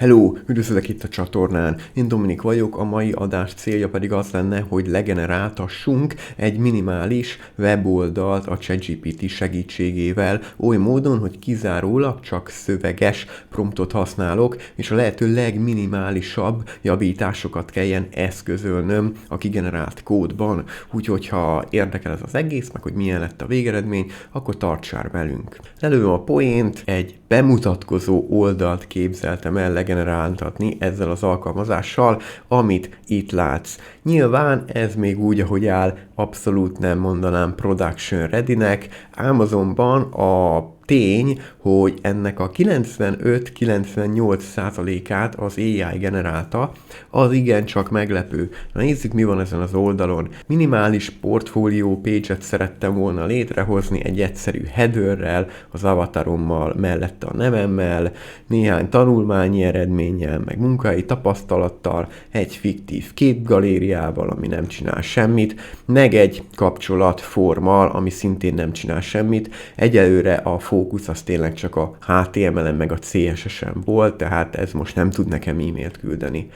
Hello, üdvözlök itt a csatornán. Én Dominik vagyok, a mai adás célja pedig az lenne, hogy legeneráltassunk egy minimális weboldalt a ChatGPT segítségével, oly módon, hogy kizárólag csak szöveges promptot használok, és a lehető legminimálisabb javításokat kelljen eszközölnöm a kigenerált kódban. Úgyhogy ha érdekel ez az egész, meg hogy milyen lett a végeredmény, akkor tartsál velünk. Lelőm a poént, egy bemutatkozó oldalt képzeltem el legeneráltatni ezzel az alkalmazással, amit itt látsz. Nyilván ez még úgy, ahogy áll, abszolút nem mondanám production ready-nek, ám azonban a tény, hogy ennek a 95-98%-át az AI generálta, az igencsak meglepő. Na nézzük, mi van ezen az oldalon. Minimális portfólió page-et szerettem volna létrehozni egy egyszerű headerrel, az avatarommal, mellette a nevemmel, néhány tanulmányi eredménnyel, meg munkai tapasztalattal, egy fiktív képgalériával, ami nem csinál semmit, meg egy kapcsolatformmal, ami szintén nem csinál semmit. Egyelőre a fókusz az tényleg csak a HTML-en meg a CSS-en volt, tehát ez most nem tud nekem e-mailt küldeni.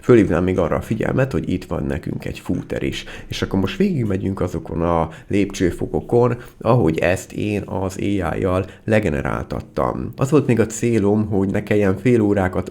Fölhívnám még arra a figyelmet, hogy itt van nekünk egy footer is. És akkor most végigmegyünk azokon a lépcsőfokokon, ahogy ezt én az AI-jal legeneráltattam. Az volt még a célom, hogy ne kelljen fél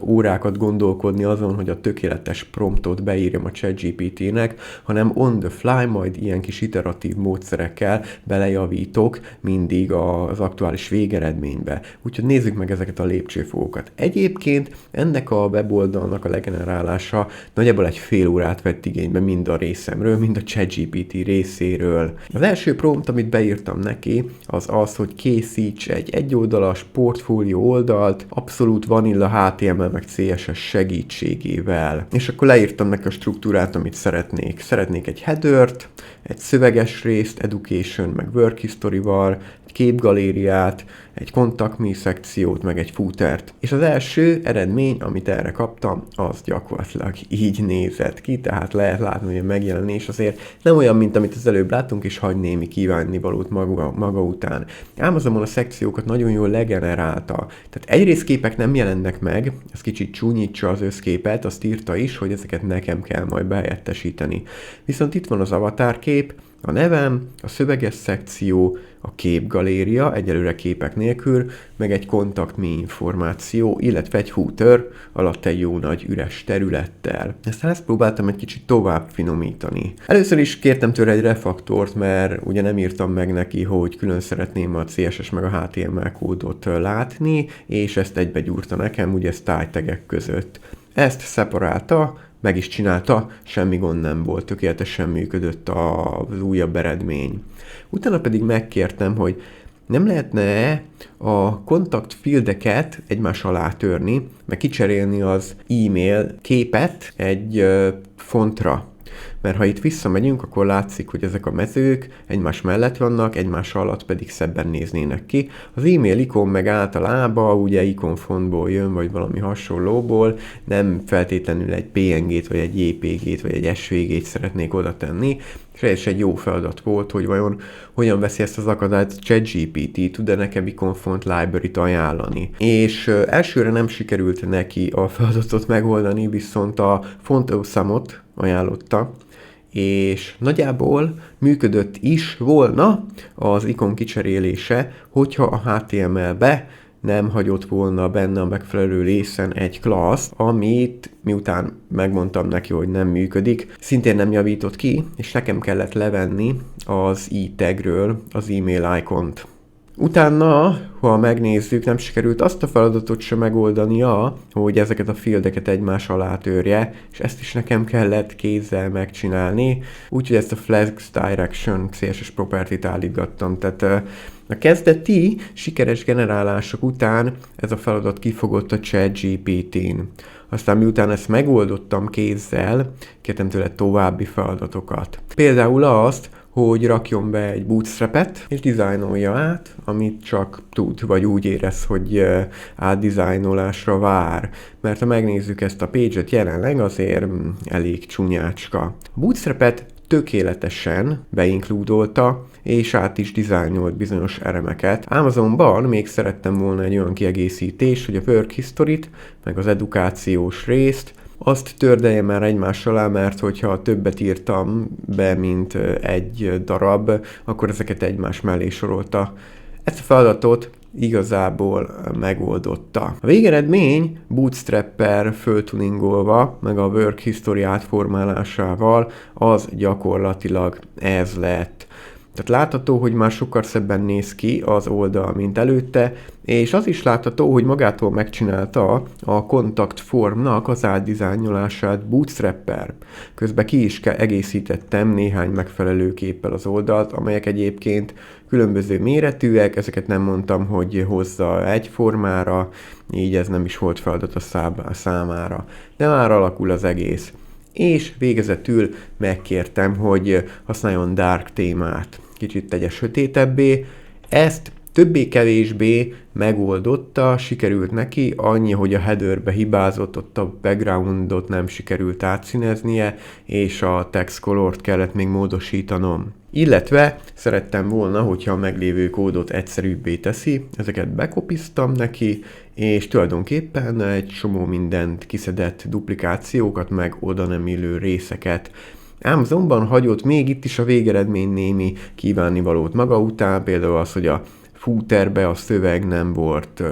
órákat gondolkodni azon, hogy a tökéletes promptot beírjam a ChatGPT-nek, hanem on the fly, majd ilyen kis iteratív módszerekkel belejavítok mindig az aktuális végeredménybe. Úgyhogy nézzük meg ezeket a lépcsőfokokat. Egyébként ennek a weboldalnak a legenerálása nagyjából egy fél órát vett igénybe mind a részemről, mind a ChatGPT részéről. Az első prompt, amit beírtam neki, az az, hogy készíts egy egyoldalas portfólió oldalt, abszolút vanilla HTML meg CSS segítségével. És akkor leírtam neki a struktúrát, amit szeretnék. Szeretnék egy headert, egy szöveges részt, education meg work history-val, egy képgalériát, egy contact me szekciót, meg egy footert. És az első eredmény, amit erre kaptam, az gyakorlatilag így nézett ki, tehát lehet látni, hogy a megjelenés azért nem olyan, mint amit az előbb láttunk, és hagy némi kívánnivalót maga után. Ám azonban a szekciókat nagyon jól legenerálta. Tehát egyrészt képek nem jelennek meg, ez kicsit csúnyítsa az összképet, azt írta is, hogy ezeket nekem kell majd behelyettesíteni. Viszont itt van az avatarkép, a nevem, a szöveges szekció, a képgaléria, egyelőre képek nélkül, meg egy contact me információ, illetve egy footer alatt egy jó nagy üres területtel. Aztán ezt próbáltam egy kicsit tovább finomítani. Először is kértem tőle egy refaktort, mert ugye nem írtam meg neki, hogy külön szeretném a CSS meg a HTML kódot látni, és ezt egybegyúrta nekem, ugye style tagek között. Ezt szeparálta, meg is csinálta, semmi gond nem volt, tökéletesen működött az újabb eredmény. Utána pedig megkértem, hogy nem lehetne a kontakt fieldeket egymás alá törni, meg kicserélni az e-mail képet egy fontra. Mert ha itt visszamegyünk, akkor látszik, hogy ezek a mezők egymás mellett vannak, egymás alatt pedig szebben néznének ki. Az e-mail ikon meg általában ugye ikonfontból jön, vagy valami hasonlóból, nem feltétlenül egy PNG-t, vagy egy JPG-t, vagy egy SVG-t szeretnék oda tenni, és ez egy jó feladat volt, hogy vajon hogyan veszi ezt az akadályt ChatGPT, tud-e nekem ikonfont library-t ajánlani. És elsőre nem sikerült neki a feladatot megoldani, viszont a font awesome-ot ajánlotta, és nagyjából működött is volna az ikon kicserélése, hogyha a HTML-be nem hagyott volna benne a megfelelő részen egy class, amit miután megmondtam neki, hogy nem működik, szintén nem javított ki, és nekem kellett levenni az e-tagről az e-mail ikont. Utána, ha megnézzük, nem sikerült azt a feladatot sem megoldania, hogy ezeket a fieldeket egymás alá törje, és ezt is nekem kellett kézzel megcsinálni, úgyhogy ezt a Flex Direction CSS property-t állítgattam. Tehát a kezdeti sikeres generálások után ez a feladat kifogott a ChatGPT-n. Aztán miután ezt megoldottam kézzel, kértem tőle további feladatokat. Például azt, hogy rakjon be egy bootstrap-et, és dizájnolja át, amit csak tud, vagy úgy érez, hogy átdizájnolásra vár. Mert ha megnézzük ezt a page-et jelenleg, azért elég csúnyácska. A bootstrap-et tökéletesen beinkludolta, és át is dizájnolt bizonyos elemeket. Ám azonban még szerettem volna egy olyan kiegészítést, hogy a work history-t, meg az edukációs részt, azt tördeljem már egymás alá, mert hogyha többet írtam be, mint egy darab, akkor ezeket egymás mellé sorolta. Ezt a feladatot igazából megoldotta. A végeredmény Bootstrapper föltuningolva, meg a work history átformálásával az gyakorlatilag ez lett. Tehát látható, hogy már sokkal szebben néz ki az oldal, mint előtte, és az is látható, hogy magától megcsinálta a Contact Formnak az átdizájnolását Bootstrapper. Közben ki is egészítettem néhány megfelelő képpel az oldalt, amelyek egyébként különböző méretűek, ezeket nem mondtam, hogy hozza egyformára, így ez nem is volt feladat a számára. De már alakul az egész. És végezetül megkértem, hogy használjon dark témát, kicsit tegye sötétebbé. Ezt többé-kevésbé megoldotta, sikerült neki, annyi, hogy a headerbe hibázott, ott a backgroundot nem sikerült átszíneznie, és a text colort kellett még módosítanom. Illetve szerettem volna, hogyha a meglévő kódot egyszerűbbé teszi, ezeket bekopiztam neki, és tulajdonképpen egy csomó mindent kiszedett, duplikációkat, meg oda nem illő részeket. Ám azonban hagyott még itt is a végeredmény némi kívánnivalót maga után, például az, hogy a footerbe a szöveg nem volt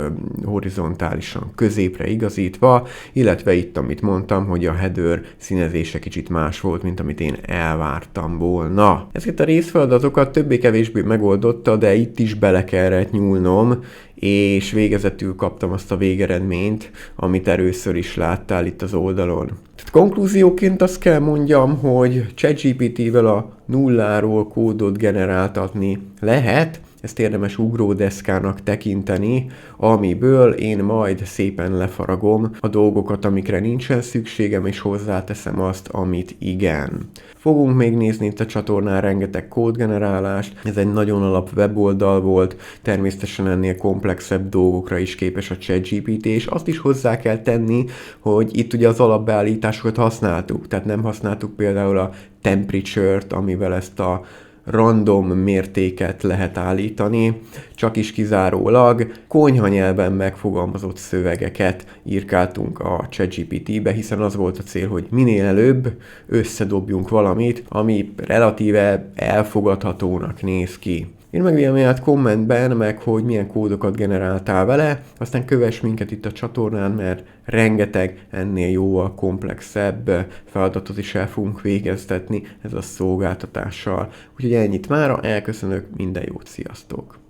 horizontálisan középre igazítva, illetve itt, amit mondtam, hogy a header színezése kicsit más volt, mint amit én elvártam volna. Ezeket a részfeladatokat többé-kevésbé megoldotta, de itt is bele kellett nyúlnom, és végezetül kaptam azt a végeredményt, amit először is láttál itt az oldalon. Tehát konklúzióként azt kell mondjam, hogy ChatGPT-vel a nulláról kódot generáltatni lehet, ezt érdemes ugródeszkának tekinteni, amiből én majd szépen lefaragom a dolgokat, amikre nincsen szükségem, és hozzáteszem azt, amit igen. Fogunk még nézni itt a csatornán rengeteg kódgenerálást, ez egy nagyon alap weboldal volt, természetesen ennél komplexebb dolgokra is képes a ChatGPT, és azt is hozzá kell tenni, hogy itt ugye az alapbeállításokat használtuk, tehát nem használtuk például a temperature-t, amivel ezt a random mértéket lehet állítani, csak is kizárólag konyha nyelven megfogalmazott szövegeket írkáltunk a ChatGPT-be, hiszen az volt a cél, hogy minél előbb összedobjunk valamit, ami relatíve elfogadhatónak néz ki. Én meg véleményed kommentben, meg hogy milyen kódokat generáltál vele, aztán kövess minket itt a csatornán, mert rengeteg ennél jóval komplexebb feladatot is el fogunk végeztetni ez a szolgáltatással. Úgyhogy ennyit mára, elköszönök, minden jót, sziasztok!